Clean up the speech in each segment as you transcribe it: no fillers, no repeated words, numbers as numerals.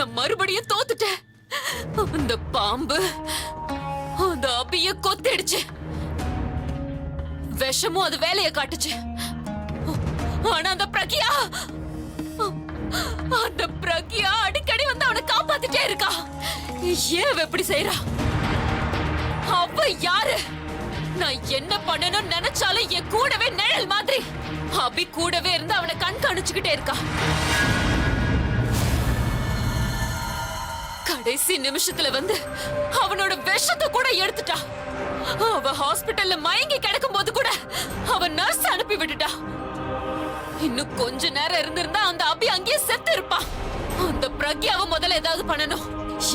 நான் மறுபடியும் தோத்துட்டேன். அந்த பாம்பு அந்த அபிய கொத்திடுச்சு. விஷமும் அது வேலைய காட்டுச்சு. ஆனா அந்த பிரக்யா அடிக்கடி வந்து அவனை காப்பாத்திட்டே இருக்கா. ஏன் எப்படி செய்யறா? அவ யாரு? நான் என்ன பண்ணணும்னு நினைச்சாலும் என் கூடவே நிழல் மாதிரி அபி கூடவே இருந்து அவனை கண்காணிச்சுக்கிட்டே இருக்கா. கடைசி நிமிஷத்துல வந்து அவனோட விஷத்தை கூட எடுத்துட்டா. அவ ஹாஸ்பிட்டல்ல மயங்கி கிடக்கும் போது கூட அவ நர்ஸ் அனுப்பி விட்டுட்டா. இன்னும் கொஞ்ச நேரம் இருந்திருந்தா அந்த அபி அங்கேயே செத்து இருப்பா. அந்த பிரக்யாவை முதல்ல ஏதாவது பண்ணணும்.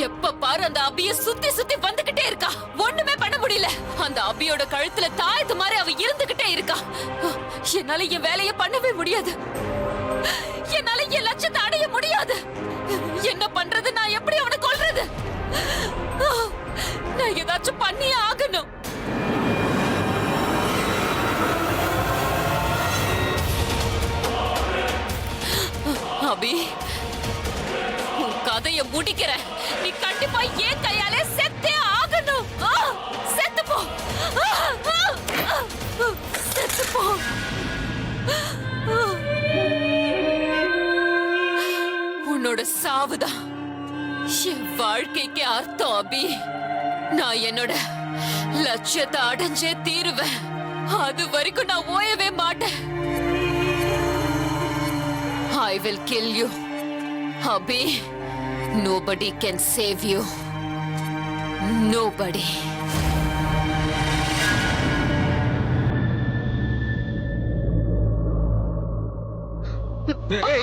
எப்ப பாரு அந்த அபிய சுத்தி சுத்தி வந்துகிட்டே இருக்கா. ஒண்ணுமே பண்ண முடியல. அந்த அபியோட கழுத்துல தாயத்து மாதிரி அவ இருந்துகிட்டே இருக்கா. என்னால என் வேலையை பண்ணவே முடியாது. என்னால என் லட்சத்தை அடைய முடியாது. என்ன பண்றது? நான் எப்படி அவனை கொல்றது? நான் ஏதாச்சும் பண்ணியே ஆகணும். அபி, உன் கதைய முடிக்கிற. நீ கண்டிப்பா ஏன் கையாலே செத்தே ஆகணும். செத்து போ, செத்து போ. உன்னோட சாவுதான் என் வாழ்க்கைக்கு அர்த்தம் அபி. நான் என்னோட லட்சியத்தை அடைஞ்சே தீருவேன். அது வரைக்கும் நான் ஓயவே மாட்டேன். I will kill you, Abhi. Nobody can save you. Nobody. Hey.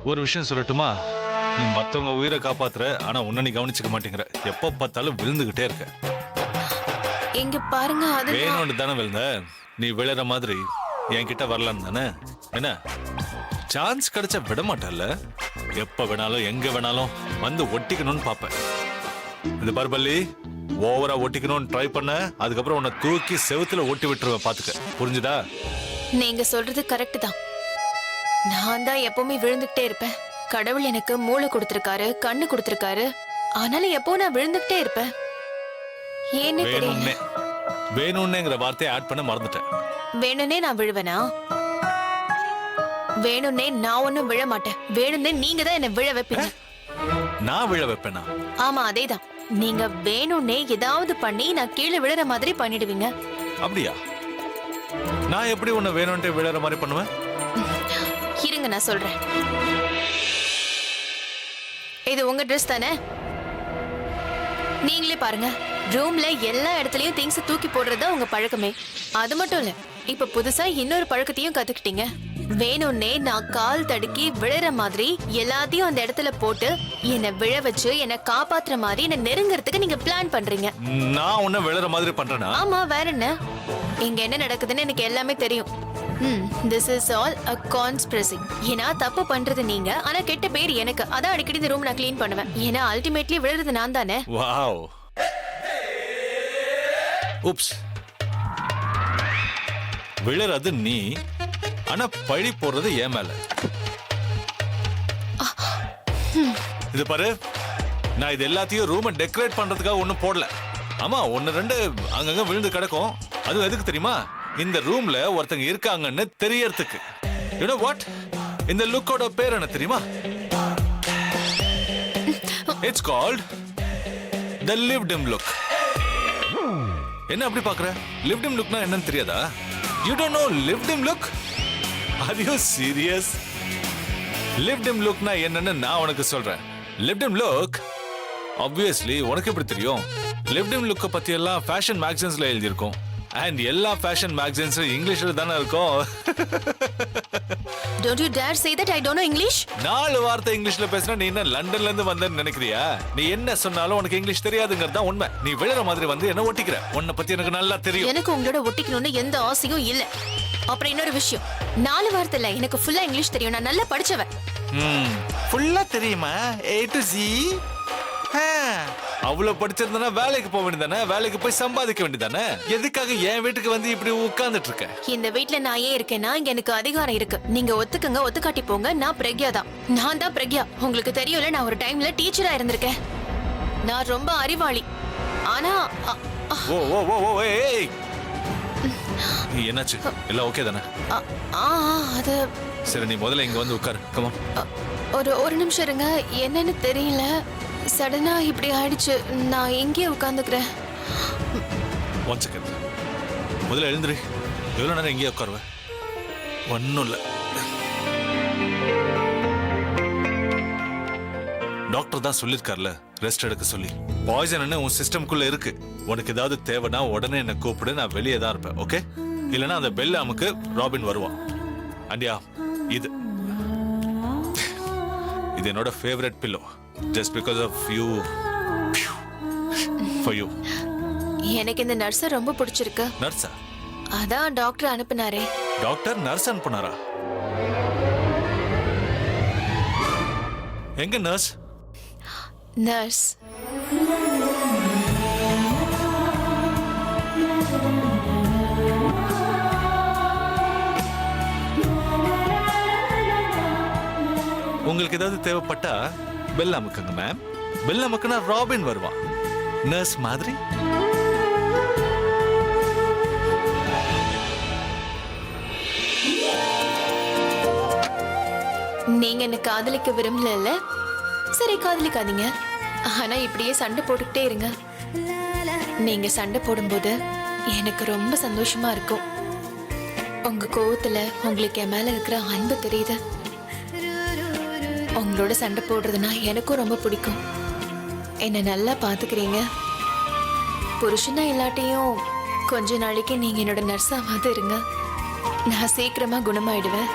ஒரு விஷயம் சொல்லட்டுமா? நீ மத்தவங்க உயிரை காப்பாத்துற, ஆனா உன்னை நீ கவனிச்சுக்க மாட்டேங்கிற. எப்ப பார்த்தாலும் விழுந்துகிட்டே இருக்க. இங்க பாருங்க, அது வேணும்னு தானே விழுந்த. நீ விழுற மாதிரி என்கிட்ட வரலான்னு தானே. என்ன சான்ஸ் கிடைச்சா விட மாட்டல்ல? எப்ப வேணாலும் எங்க வேணாலும் வந்து ஒட்டிக்கணும்னு பாப்பேன். இந்த பர்பல்லி ஓவரா ஒட்டிக்கணும்னு ட்ரை பண்ண, அதுக்கப்புறம் உன்னை தூக்கி செவுத்துல ஒட்டி விட்டுருவேன். பாத்துக்க, புரிஞ்சுதா? நீங்க சொல்றது கரெக்ட் தான். நான் தான் எப்பவுமே விழுந்துகிட்டே இருப்பேன். கடவுள் எனக்கு மூளை கொடுத்திருக்காரு, கண்ணு கொடுத்திருக்காரு. ஆனாலும் எப்போ நான் விழுந்துகிட்டே இருப்பேன். ஏன்னு தெரியல. வேணும்னேங்கிற வார்த்தையை ஆட் பண்ண மறந்துட்டேன். வேணும்னே நான் விழுவேனா? வேணும்னே நான் ஒன்னும் விழ மாட்டேன். வேணும்னே நீங்க தான் என்ன விழ வைப்பீங்க. நான் விழ வைப்பேனா? ஆமா, அதேதான். நீங்க வேணும்னே ஏதாவது பண்ணி நான் கீழே விழுற மாதிரி பண்ணிடுவீங்க. அப்படியா? நான் எப்படி உன்னை வேணும்னே விழற மாதிரி பண்ணுவேன்? இருங்க, நான் சொல்றேன். இது உங்க ட்ரெஸ் தானே? நீங்களே பாருங்க. ரூம்ல எல்லா இடத்துலயும் திங்ஸ் தூக்கி போடுறது உங்க பழக்கமே. அது மட்டும் இல்ல, இப்ப புதுசா இன்னொரு பழக்கத்தையும் கத்துக்கிட்டீங்க. வேணும்னே நான் கால் தடுக்கி விழுற மாதிரி எல்லாத்தையும் அந்த இடத்துல போட்டு என்ன விழ வச்சு என்ன காப்பாத்துற மாதிரி என்ன நெருங்கறதுக்கு நீங்க பிளான் பண்றீங்க. நான் உன்னை விழற மாதிரி பண்றேனா? ஆமா, வேற என்ன? இங்க என்ன நடக்குதுன்னு எனக்கு எல்லாமே தெரியும். This is all a conspiracy. ஏன்னா தப்பு பண்றது நீங்க, ஆனா கெட்ட பேர் எனக்கு. அதான் அடிக்கடி இந்த ரூம் நான் க்ளீன் பண்ணுவேன். ஏன்னா அல்டிமேட்லி விழுறது நான் தானே. வாவ். உப்ஸ். விழுறது நீ, ஆனா பழி போடுறது ஏன் மேல. இது பாரு, நான் இது எல்லாத்தையும் ரூமை டெக்கரேட் பண்றதுக்காக ஒண்ணும் போடல. ஆமா, ஒன்னு ரெண்டு அங்கங்க விழுந்து கிடக்கும். அது எதுக்கு தெரியுமா? இந்த ரூம்ல ஒருத்தங்க இருக்காங்கன்னு தெரியறதுக்கு. You know what? இந்த லுக்கோட பேர் என்ன தெரியுமா? It's called the lived in look. என்ன அப்படி பாக்குற? lived in lookனா என்னன்னு தெரியாதா? You don't know lived in look? Are you serious? lived in lookனா என்னன்னு நான் உனக்கு சொல்றேன். lived in look obviously உனக்கு எப்படி தெரியும்? லிவ்ட் இன் லுக்க பத்தி எல்லாம் ஃபேஷன் மேகசின்ஸ்ல எழுதியிருக்கோம். அண்ட் எல்லா ஃபேஷன் மேகசின்ஸும் இங்கிலீஷ்ல தானே இருக்கும். Don't you dare say that I don't know English. 4 வார்த்தை இங்கிலீஷ்ல பேசினா நீ என்ன லண்டன்ல இருந்து வந்தேன்னு நினைக்கிறியா? நீ என்ன சொன்னாலும் உனக்கு இங்கிலீஷ் தெரியாதுங்கிறது தான் உண்மை. நீ விழுற மாதிரி வந்து என்ன ஒட்டிக்கிற. உன்னை பத்தி எனக்கு நல்லா தெரியும். எனக்கு உங்களோட ஒட்டிக்கணும்னு எந்த ஆசையும் இல்ல. அப்புறம் இன்னொரு விஷயம், 4 வார்த்தை இல்ல, எனக்கு ஃபுல்லா இங்கிலீஷ் தெரியும். நான் நல்லா படிச்சவன். ஃபுல்லா தெரியுமா? A to Z. அவ்வளவு படிச்சிருந்தா வேலைக்கு போக வேண்டியதானே? வேலைக்கு போய் சம்பாதிக்க வேண்டியதானே? எதுக்காக என் வீட்டுக்கு வந்து இப்படி உட்கார்ந்துட்டு இருக்க? இந்த வீட்ல நான் ஏன் இருக்கேன்னா இங்க எனக்கு அதிகாரம் இருக்கு. நீங்க ஒத்துக்கங்க, ஒத்துக்காட்டி போங்க. நான் பிரக்யா தான். நான் தான் பிரக்யா. உங்களுக்கு தெரியும்ல, நான் ஒரு டைம்ல டீச்சரா இருந்திருக்கேன். நான் ரொம்ப அறிவாளி. ஆனா ஓ ஓ ஓ ஓ ஏய், என்னாச்சு? எல்லாம் ஓகே தானே? அது சரி, நீ முதல்ல இங்க வந்து உட்காரு. Come on. ஒரு நிமிஷம் இருங்க. என்னன்னு தெரியல, சடனா இப்படி ஆயிடுச்சு. நான் எங்கேயே உட்கார்ந்துக்கிறேன். 1 செகண்ட். முதல்ல எழுந்துரு. எவ்வளவு நேரம் எங்கேயே உட்காருவேன்? ஒன்னும் இல்ல. டாக்டர் தான் சொல்லிருக்கார்ல, ரெஸ்ட் எடுக்க சொல்லி. பாய்சன் உன் சிஸ்டம்குள்ள இருக்கு. உனக்கு ஏதாவது தேவைன்னா உடனே என்ன கூப்பிடு. நான் வெளியே தான் இருப்பேன். ஓகே? இல்லைன்னா அந்த பெல் அமுக்கு, ராபின் வருவான். அண்டியா, இது என்னோட favourite pillow. Just because of you. For you. எனக்கு இந்த நர்ஸ ரொம்ப பிடிச்சிருக்கு. நர்ஸா? அதான் டாக்டர் அனுப்புனாரே. டாக்டர் நர்ஸ் அனுப்புனாரா? எங்க நர்ஸ்? நர்ஸ் உங்களுக்கு ஏதாவது தேவைப்பட்டா பெல் அமுக்குங்க மேம். பெல் அமுக்குனா ராபின் வருவான். நர்ஸ் மாதிரி. நீங்க என்ன காதலிக்க விரும்பல. சரி, காதலிக்காதீங்க. ஆனா இப்படியே சண்டை போட்டுக்கிட்டே இருங்க. நீங்க சண்டை போடும்போது எனக்கு ரொம்ப சந்தோஷமா இருக்கும். உங்க கோவத்துல உங்களுக்கு என் மேல இருக்கிற அன்பு தெரியுது. உங்களோட சண்டை போடுறதுனா எனக்கும் ரொம்ப பிடிக்கும். என்ன நல்லா பாத்துக்கிறீங்க. புருஷனா இல்லாட்டியும் கொஞ்ச நாளைக்கு நீங்க என்னோட நர்ஸாவது இருங்க. நான் சீக்கிரமா குணமாயிடுவேன்.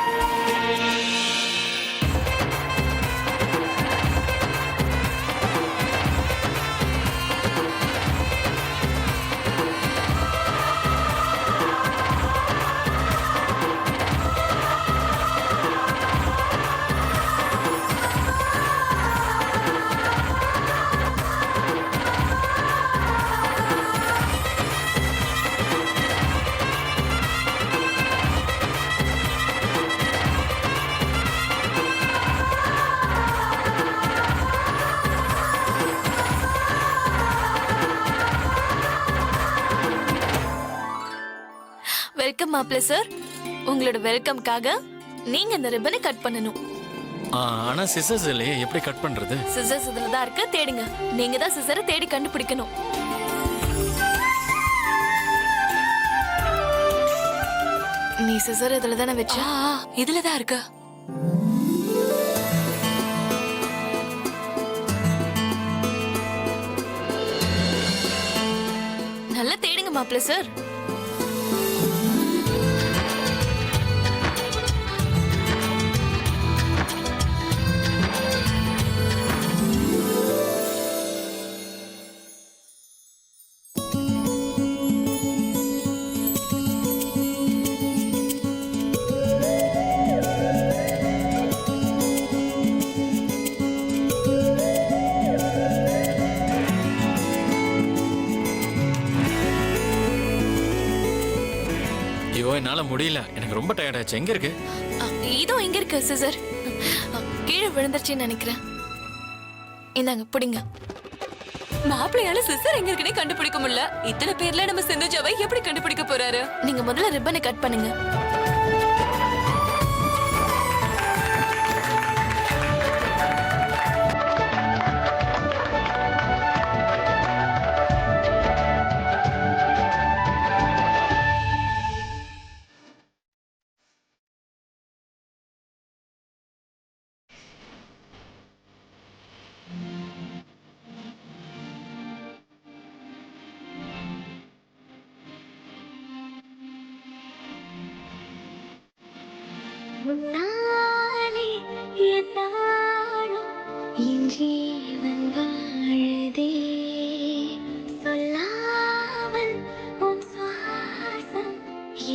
வெல்கம் மாப்ள சார். உங்களோட வெல்கம்காக நீங்க இந்த ரிப்பனை கட் பண்ணணும். ஆனா சிசர்ஸ் இல்லையே, எப்படி கட் பண்றது? சிசர்ஸ் இதுல தான் இருக்கு, தேடுங்க. நீங்க தான் சிசரை தேடி கண்டுபிடிக்கணும். நீ சிசர் இதுல தானே வச்ச? இதுல தான் இருக்கு. நல்லா தேடுங்க மாப்ள சார். ஐயோ, என்னால முடியல. எனக்கு ரொம்ப டயர்ட் ஆச்சு. எங்க இருக்கு? இதோ இங்க இருக்கு சிசர். கீழே விழுந்துருச்சுன்னு நினைக்கிறேன். இந்தாங்க, பிடிங்க. மாப்பிள்ளையால சிஸ்டர் எங்க இருக்குன்னு கண்டுபிடிக்க முடியல. இத்தனை பேர்ல நம்ம சிந்துஜாவை எப்படி கண்டுபிடிக்க போறாரு? நீங்க முதல்ல ரிப்பனை கட் பண்ணுங்க. உன்னாலே என்னாலும் என் ஜீவன் வாழுதே சொல்லாமல் உன் சுவாசம்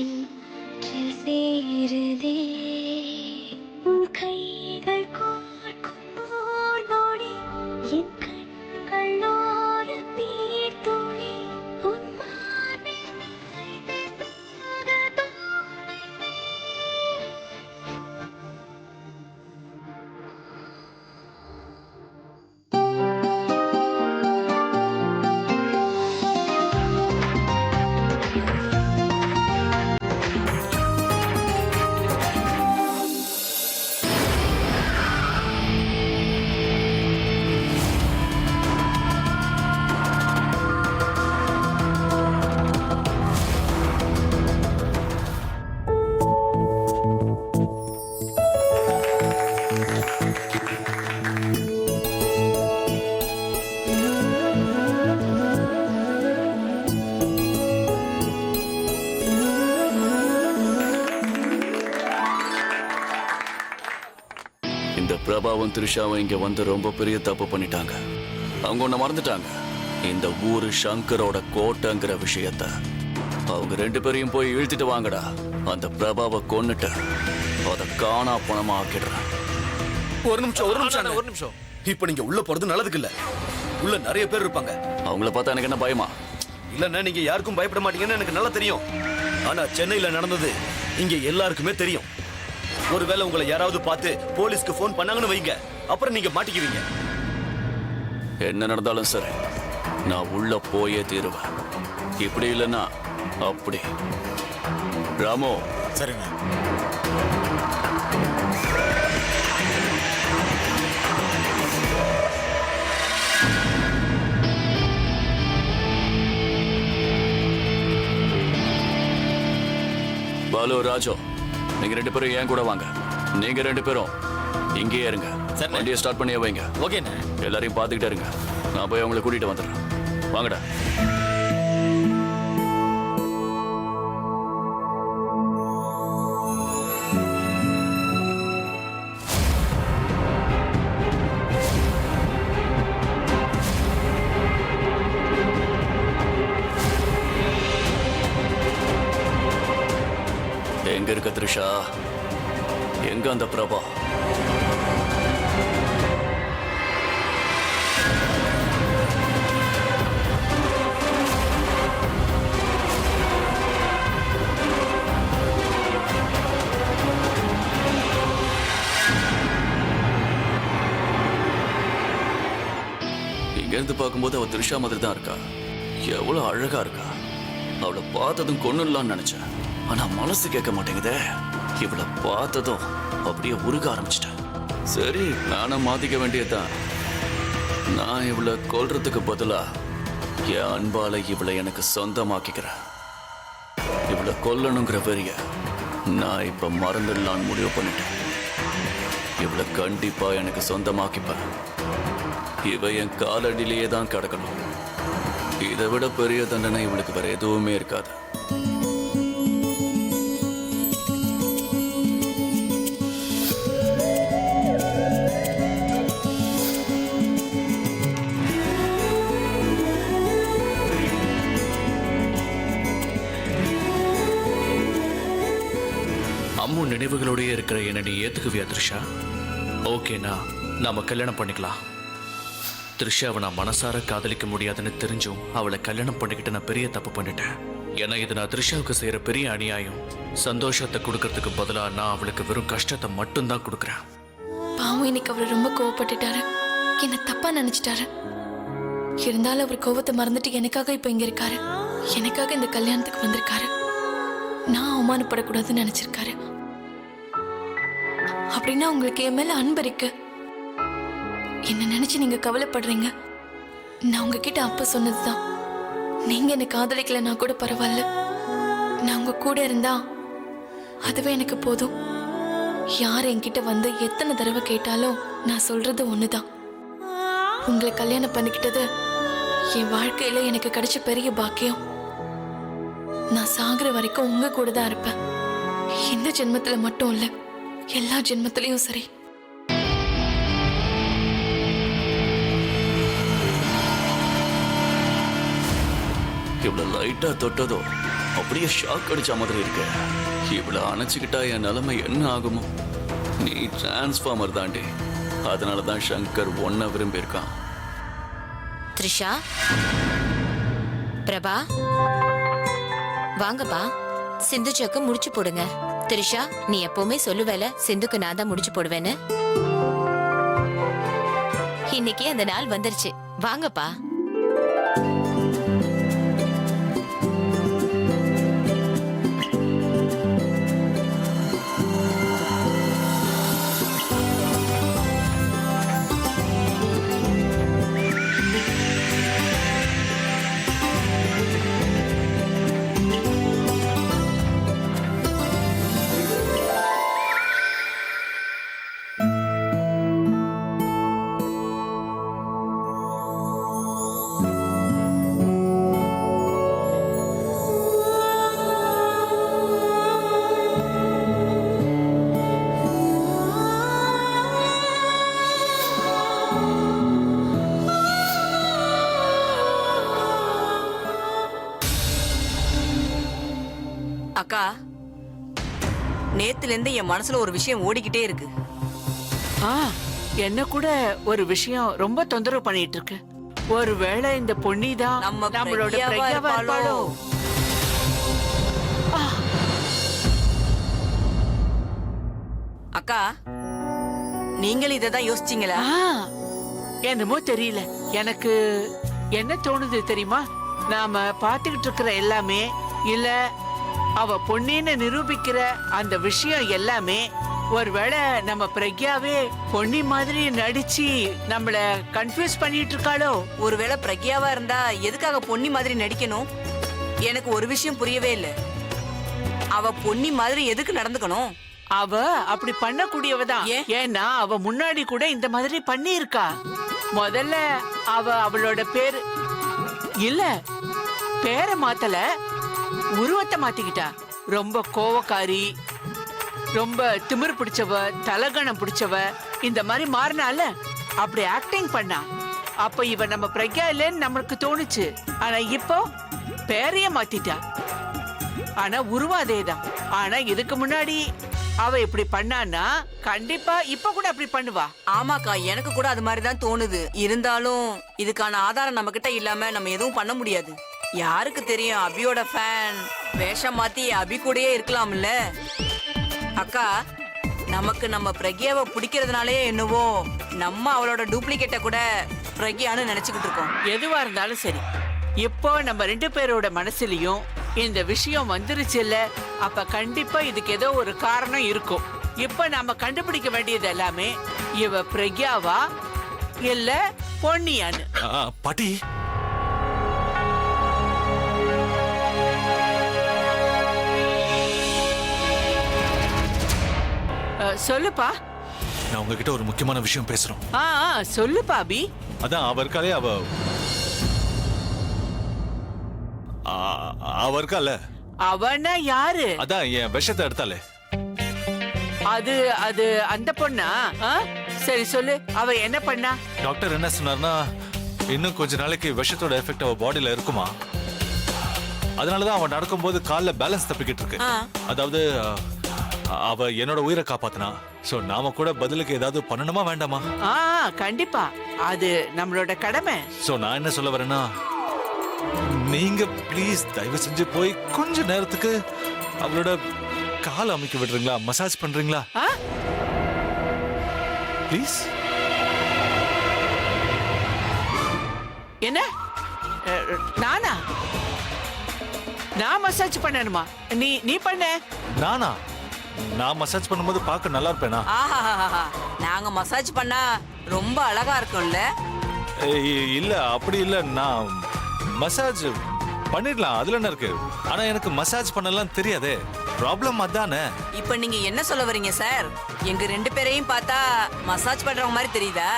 என் மூச்சில் சேருதே உன் கைகள் கோர்க்கும் நொடி என் கண்கள் ஓரம் நீர் துளி உன் மார்பில் நினைத்து போக இந்த பிரபாவும் திரிஷாவும் இங்க வந்து ரொம்ப பெரிய தப்பு பண்ணிட்டாங்க. அவங்க ஒண்ண மறந்துட்டாங்க. இந்த ஊரு சங்கரோட கோட்டைங்கிற விஷயத்த அவங்க 2 பேரையும் போய் இழுத்துட்டு வாங்கடா. அந்த பிரபாவை கொன்னுட்டு அதை காணா பணமா ஆக்கிடுறேன். ஒரு நிமிஷம். இப்ப நீங்க உள்ள போறது நல்லதுக்கு இல்ல. உள்ள நிறைய பேர் இருப்பாங்க. அவங்கள பார்த்தா எனக்கு என்ன பயமா? இல்லன்னா நீங்க யாருக்கும் பயப்பட மாட்டீங்கன்னு எனக்கு நல்லா தெரியும். ஆனா சென்னையில நடந்தது இங்க எல்லாருக்குமே தெரியும். ஒருவேளை உங்களை யாராவது பார்த்து போலீஸ்க்கு போன் பண்ணாங்கன்னு வைங்க, அப்புறம் நீங்க மாட்டிக்குவீங்க. என்ன நடந்தாலும் சரி, நான் உள்ள போயே தீருவேன். இப்படி இல்லைன்னா அப்படி. ராமோ, சரிங்க. பாலு, ராஜோ, நீங்க 2 பேரும் ஏன் கூட வாங்க. நீங்க 2 பேரும் இங்கேயே இருங்க. வண்டியை ஸ்டார்ட் பண்ணியே வைங்க. ஓகேண்ணே. எல்லாரையும் பார்த்துக்கிட்டே இருங்க. நான் போய் அவங்களை கூட்டிட்டு வந்துடுறேன். வாங்கடா. எங்க இருக்க த்ரிஷா? எங்க அந்த பிரபா? இங்க இருந்து பார்க்கும்போது அவ த்ரிஷா மாதிரி தான் இருக்கா. எவ்வளவு அழகா இருக்கா. அவளை பார்த்ததும் கொன்னுடலாம்னு நினைச்சேன். ஆனா மனசு கேட்க மாட்டேங்குதே. இவளை பார்த்ததும் அப்படியே உருக ஆரம்பிச்சிட்டேன். சரி, நானும் மாத்திக்க வேண்டியதுதான். நான் இவளை கொல்றதுக்கு பதிலா என் அன்பால இவளை எனக்கு சொந்தமாக்கிக்கிறேன். இவளை கொல்லணுங்கிற வெறிய நான் இப்ப மறந்துடலான்னு முடிவு பண்ணிட்டேன். இவளை கண்டிப்பா எனக்கு சொந்தமாக்கிப்பேன். இவ என் காலடியிலேயே தான் கிடக்கணும். இதை விட பெரிய தண்டனை இவளுக்கு வேற எதுவுமே இருக்காது. அம்மு நினைவுகளோடய இருக்கிற என்ன நீ ஏத்துக்குவியா த்ரிஷா? ஓகேண்ணா, நாம கல்யாணம் பண்ணிக்கலாம். த்ரிஷாவை நான் மனசார காதலிக்க முடியாதுன்னு தெரிஞ்சும் அவளை கல்யாணம் பண்ணிக்கிட்டு நான் பெரிய தப்பு பண்ணிட்டேன். ஏன்னா இது நான் த்ரிஷாவுக்கு செய்யற பெரிய அநியாயம். சந்தோஷத்தை கொடுக்கறதுக்கு பதிலா நான் அவளுக்கு வெறும் கஷ்டத்தை மட்டும்தான் கொடுக்குறேன். பாவம், இன்னைக்கு அவர் ரொம்ப கோவப்பட்டுட்டாரு. என்ன தப்பா நினைச்சிட்டாரு. இருந்தாலும் அவர் கோவத்தை மறந்துட்டு எனக்காக இப்ப இங்க இருக்காரு. எனக்காக இந்த கல்யாணத்துக்கு வந்திருக்காரு. நான் அவமானப்படக்கூடாதுன்னு நினைச்சிருக்காரு. அப்படின்னா உங்களுக்கு என் மேல அன்பு இருக்கு. என்ன நினைச்சு நீங்க கவலைப்படுறீங்க. நான் உங்ககிட்ட அப்ப சொன்னதுதான், நீங்க என்ன காதலிக்கலன்னா கூட பரவாயில்ல, நான் உங்க கூட இருந்தா அதுவே எனக்கு போதும். யார் என்கிட்ட வந்து எத்தனை தடவை கேட்டாலும் நான் சொல்றது ஒண்ணுதான், உங்களை கல்யாணம் பண்ணிக்கிட்டது என் வாழ்க்கையில எனக்கு கிடைச்ச பெரிய பாக்கியம். நான் சாகுற வரைக்கும் உங்க கூட தான் இருப்பேன். இந்த ஜென்மத்துல மட்டும் இல்ல, எல்லா ஜென்மத்திலையும் சரி. இவ்வளவு லைட்டா தொட்டதோ அப்படியே ஷாக் அடிச்ச மாதிரி இருக்கு. இவ்வளவு அணைச்சுக்கிட்டா என் நிலைமை என்ன ஆகுமோ? நீ டிரான்ஸ்ஃபார்மர் தாண்டி, அதனாலதான் சங்கர் ஒன்ன விரும்பி இருக்கான். த்ரிஷா, பிரபா, வாங்கப்பா. சிந்துஜாக்கு முடிச்சு போடுங்க. த்ரிஷா, நீ எப்பவுமே சொல்லுவேல சிந்துக்கு நான் தான் முடிச்சு போடுவேன்னு. இன்னைக்கு அந்த நாள் வந்துருச்சு. வாங்கப்பா. அக்கா, நேத்துல இருந்து என் மனசுல ஒரு விஷயம் ஓடிக்கிட்டே இருக்கு. என்ன கூட ஒரு விஷயம் ரொம்ப தொந்தரவு பண்ணிட்டு இருக்கு. ஒருவேளை இந்த பொன்னிதான் நம்மளோட பிரக்யாவா இருப்பாளோ? அக்கா, நீங்களும் இததான் யோசிச்சீங்களா? என்னமோ தெரியல, எனக்கு என்ன தோணுது தெரியுமா? நாம பாத்துக்கிட்டு இருக்கிற எல்லாமே இல்ல அவ பொன்னின்னு நிரூபிக்கிற அந்த விஷயம் எல்லாமே ஒருவேளை நம்ம பிரக்யாவே பொன்னி மாதிரி நடிச்சு நம்மள கன்ஃபியூஸ் பண்ணிட்டு இருக்காளோ? ஒருவேளை பிரக்யாவா இருந்தா எதுக்காக பொன்னி மாதிரி நடிக்கணும்? எனக்கு ஒரு விஷயம் புரியவே இல்லை. அவ பொன்னி மாதிரி எதுக்கு நடந்துக்கணும்? அவ அப்படி பண்ணக்கூடியவதான். ஏன்னா அவ முன்னாடி கூட இந்த மாதிரி பண்ணி இருக்கா. முதல்ல அவளோட பேரு இல்ல பேரை மாத்தல, உருவத்தை மாத்திக்கிட்டா. ரொம்ப கோவக்காரி, ரொம்ப திமிரு பிடிச்சவ, தலகணம் பிடிச்சவ, இந்த மாதிரி மாறினால அப்படி ஆக்டிங் பண்ணா. அப்ப இவ நம்ம பிரக்யா இல்லைன்னு நம்மளுக்கு தோணுச்சு. ஆனா இப்போ பேரைய மாத்திட்டா. ஆனா உருவம் அதேதான். ஆனா இதுக்கு முன்னாடி அவ இப்படி பண்ணான்னா கண்டிப்பா இப்ப கூட அப்படி பண்ணுவா. ஆமாக்கா, எனக்கு கூட அது மாதிரிதான் தோணுது. இருந்தாலும் இதுக்கான ஆதாரம் நம்ம கிட்ட இல்லாம நம்ம எதுவும் பண்ண முடியாது. யாருக்கு தெரியும், அபியோட ஃபேன் வேஷம் மாத்தி அபி கூடயே இருக்கலாம்ல. அக்கா, நமக்கு நம்ம பிரக்யாவை பிடிக்கிறதுனாலே என்னவோ நம்ம அவளோட டூப்ளிகேட்டை கூட பிரக்யான்னு நினைச்சுக்கிட்டு இருக்கோம். எதுவா இருந்தாலும் சரி, இப்போ நம்ம 2 பேரோட மனசுலயும் இந்த விஷயம் வந்துருச்சு இல்ல, அப்ப கண்டிப்பா இதுக்கு ஏதோ ஒரு காரணம் இருக்கும். இப்ப நாம கண்டுபிடிக்க வேண்டியது எல்லாமே இவ பிரக்யாவா இல்ல பொன்னியான்னு. பாட்டி, சொல்லுப்பா. நான் உங்ககிட்ட ஒரு முக்கியமான விஷயம் பேசுறோம். சொல்லுப்பா அபி. அதான் அவ இருக்காளே, அவ இருக்கால. அவனா யாரு? அதான் என் விஷத்தை எடுத்தாலே. அது அது அந்த பொண்ணா? சரி சொல்லு, அவ என்ன பண்ணா? டாக்டர் என்ன சொன்னார்னா, இன்னும் கொஞ்ச நாளைக்கு விஷத்தோட எஃபெக்ட் அவ பாடியில இருக்குமா. அதனாலதான் அவன் நடக்கும்போது கால்ல பேலன்ஸ் தப்பிக்கிட்டு இருக்கு. அதாவது அவ என்னோட உயிரை காப்பாத்தினா. சோ நாம கூட பதிலுக்கு ஏதாவது பண்ணணுமா வேண்டாமா? கண்டிப்பா, அது நம்மளோட கடமை. சோ நான் என்ன சொல்ல வரேன்னா, நீங்க ப்ளீஸ் தயவு செஞ்சு போய் கொஞ்ச நேரத்துக்கு அவளோட கால் அமைக்க விடுறீங்களா? மசாஜ் பண்றீங்களா ப்ளீஸ்? என்ன நானா? நான் மசாஜ் பண்ணணுமா? நீ பண்ண. நானா? நான் மசாஜ் பண்ணும்போது பார்க்க நல்லா இருப்பேனா? நாங்க மசாஜ் பண்ணா ரொம்ப அழகா இருக்கும்ல. இல்ல அப்படி இல்ல, நான் மசாஜ் பண்ணிடலாம், அதுல என்ன இருக்கு. ஆனா எனக்கு மசாஜ் பண்ணலாம் தெரியாதே. ப்ராப்ளம் அதானே. இப்ப நீங்க என்ன சொல்ல வரீங்க சார்? எங்க 2 பேரையும் பார்த்தா மசாஜ் பண்றவங்க மாதிரி தெரியுதா?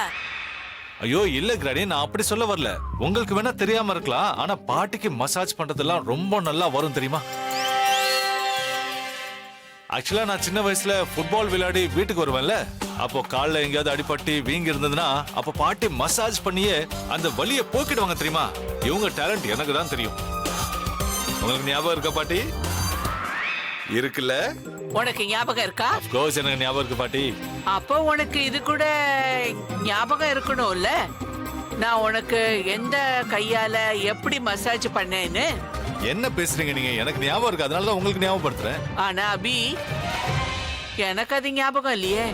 ஐயோ இல்ல கிராணி, நான் அப்படி சொல்ல வரல. உங்களுக்கு வேணா தெரியாம இருக்கலாம், ஆனா பாட்டிக்கு மசாஜ் பண்றதெல்லாம் ரொம்ப நல்லா வரும் தெரியுமா? ஆக்சுவலா நான் சின்ன வயசுல ஃபுட்பால் விளையாடி வீட்டுக்கு வருவேன்ல, அப்போ கால்ல எங்கேயாவது அடிபட்டு வீங்கி இருந்ததுன்னா அப்ப பாட்டி மசாஜ் பண்ணியே அந்த வலியை போக்கிடுவாங்க தெரியுமா? இவங்க டேலண்ட் எனக்கு தான் தெரியும். உங்களுக்கு ஞாபகம் இருக்கா பாட்டி? இருக்குல்ல? உனக்கு ஞாபகம் இருக்கா? கோஸ் எனக்கு ஞாபகம் இருக்கு பாட்டி. அப்போ உனக்கு இது கூட ஞாபகம் இருக்கணும்ல, நான் உனக்கு எந்த கையால எப்படி மசாஜ் பண்ணேன்னு. என்ன பேசுறீங்க நீங்க? எனக்கு ஞாபகம் இருக்கு, அதனால தான் உங்களுக்கு ஞாபகப்படுத்துறேன். ஆனா அபி, எனக்கு அது ஞாபகம் இல்லையே.